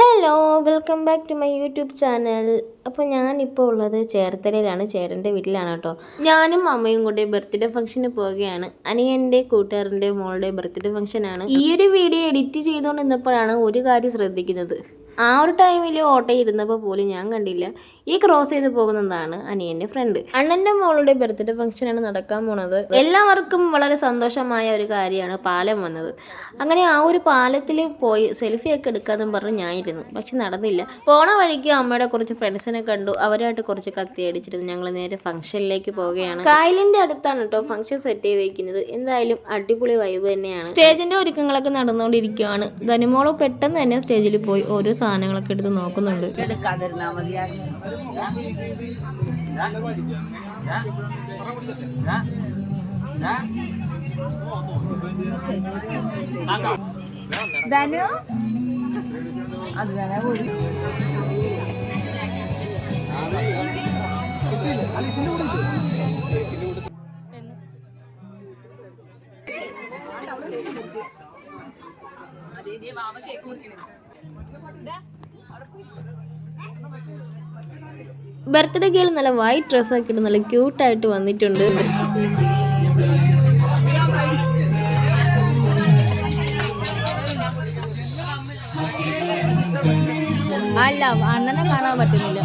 Hello, welcome back to my YouTube channel. അപ്പോൾ ഞാനിപ്പോൾ ഉള്ളത് ചേർത്തലയിലാണ്, ചേട്ടൻ്റെ വീട്ടിലാണ് കേട്ടോ. ഞാനും അമ്മയും കൂടി ബർത്ത്ഡേ ഫംഗ്ഷന് പോവുകയാണ്. അനിയൻ്റെ കൂട്ടുകാരൻ്റെ മോളുടെ ബർത്ത്ഡേ ഫംഗ്ഷനാണ്. ഈ ഒരു വീഡിയോ എഡിറ്റ് ചെയ്തുകൊണ്ട് നിന്നപ്പോഴാണ് ഒരു കാര്യം ശ്രദ്ധിക്കുന്നത്. ആ ഒരു ടൈമിൽ ഓട്ടോ ഇരുന്നപ്പോൾ പോലും ഞാൻ കണ്ടില്ല ഈ ക്രോസ് ചെയ്ത് പോകുന്നതാണ് അനിയൻ്റെ ഫ്രണ്ട്. അണ്ണൻ്റെ മോളുടെ ബർത്ത്ഡേ ഫംഗ്ഷനാണ് നടക്കാൻ പോണത്. എല്ലാവർക്കും വളരെ സന്തോഷമായ ഒരു കാര്യമാണ് പാലം വന്നത്. അങ്ങനെ ആ ഒരു പാലത്തിൽ പോയി സെൽഫിയൊക്കെ എടുക്കാമെന്നും പറഞ്ഞ് ഞാനിരുന്നു. പക്ഷെ നടന്നില്ല. പോണ വഴിക്ക് അമ്മയുടെ കുറച്ച് ഫ്രണ്ട്സിനെ കണ്ടു. അവരായിട്ട് കുറച്ച് കത്തി അടിച്ചിരുന്നു. ഞങ്ങൾ നേരെ ഫംഗ്ഷനിലേക്ക് പോവുകയാണ്. കായലിൻ്റെ അടുത്താണ് കേട്ടോ ഫംഗ്ഷൻ സെറ്റ് ചെയ്ത് വയ്ക്കുന്നത്. എന്തായാലും അടിപൊളി വൈബ് തന്നെയാണ്. സ്റ്റേജിൻ്റെ ഒരുക്കങ്ങളൊക്കെ നടന്നുകൊണ്ടിരിക്കുകയാണ്. ധനുമോള് പെട്ടെന്ന് തന്നെ സ്റ്റേജിൽ പോയി ഓരോ സാധനങ്ങളൊക്കെ എടുത്ത് നോക്കുന്നുണ്ട്. ധനു അത് വേണേ ബർത്ത്ഡേ ഗേൾ നല്ല വൈറ്റ് ഡ്രസ്സൊക്കെ ഇട്ട് നല്ല ക്യൂട്ടായിട്ട് വന്നിട്ടുണ്ട്. അല്ല, അണ്ണനെ കാണാൻ പറ്റുന്നില്ല.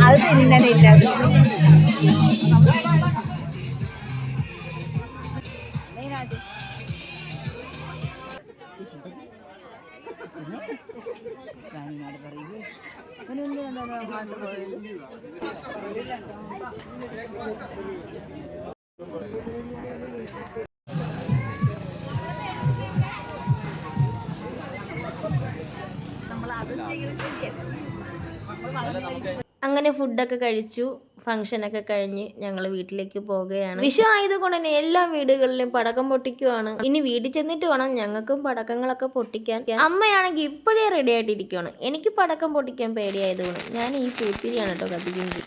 അത് തിന്നണില്ല. അങ്ങനെ ഫുഡൊക്കെ കഴിച്ചു. ഫംഗ്ഷനൊക്കെ കഴിഞ്ഞ് ഞങ്ങൾ വീട്ടിലേക്ക് പോവുകയാണ്. വിഷു ആയതുകൊണ്ട് തന്നെ എല്ലാ വീടുകളിലും പടക്കം പൊട്ടിക്കുവാണ്. ഇനി വീട്ടിൽ ചെന്നിട്ട് വേണം ഞങ്ങൾക്കും പടക്കങ്ങളൊക്കെ പൊട്ടിക്കാൻ. അമ്മയാണെങ്കിൽ ഇപ്പോഴേ റെഡി ആയിട്ടിരിക്കുകയാണ്. എനിക്ക് പടക്കം പൊട്ടിക്കാൻ പേടിയായതുകൊണ്ട് ഞാൻ ഈ പൂത്തിരിയാണ് കേട്ടോ കത്തിക്കുന്നത്.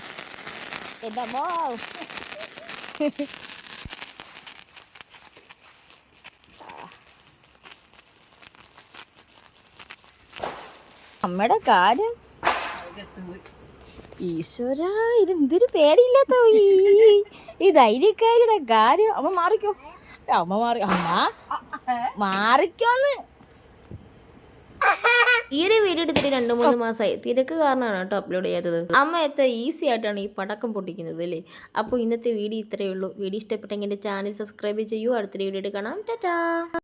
അമ്മയുടെ കാര്യം ഈശ്വര, ഇതെന്തൊരു പേടിയില്ലാത്ത ഈ ധൈര്യക്കാരിയുടെ കാര്യം. അമ്മ മാറിക്കോ, അമ്മ മാറിക്കോന്ന്. ഈ ഒരു വീഡിയോ എടുത്തിട്ട് 2-3 മാസമായി. തിരക്ക് കാരണമാണ് കേട്ടോ അപ്ലോഡ് ചെയ്യാത്തത്. അമ്മ എത്ര ഈസി ആയിട്ടാണ് ഈ പടക്കം പൊട്ടിക്കുന്നത് അല്ലേ. അപ്പോൾ ഇന്നത്തെ വീഡിയോ ഇത്രയേ ഉള്ളൂ. വീഡിയോ ഇഷ്ടപ്പെട്ടെങ്കിൽ എൻ്റെ ചാനൽ സബ്സ്ക്രൈബ് ചെയ്യൂ. അടുത്തൊരു വീഡിയോ കാണാം. ടാറ്റാ.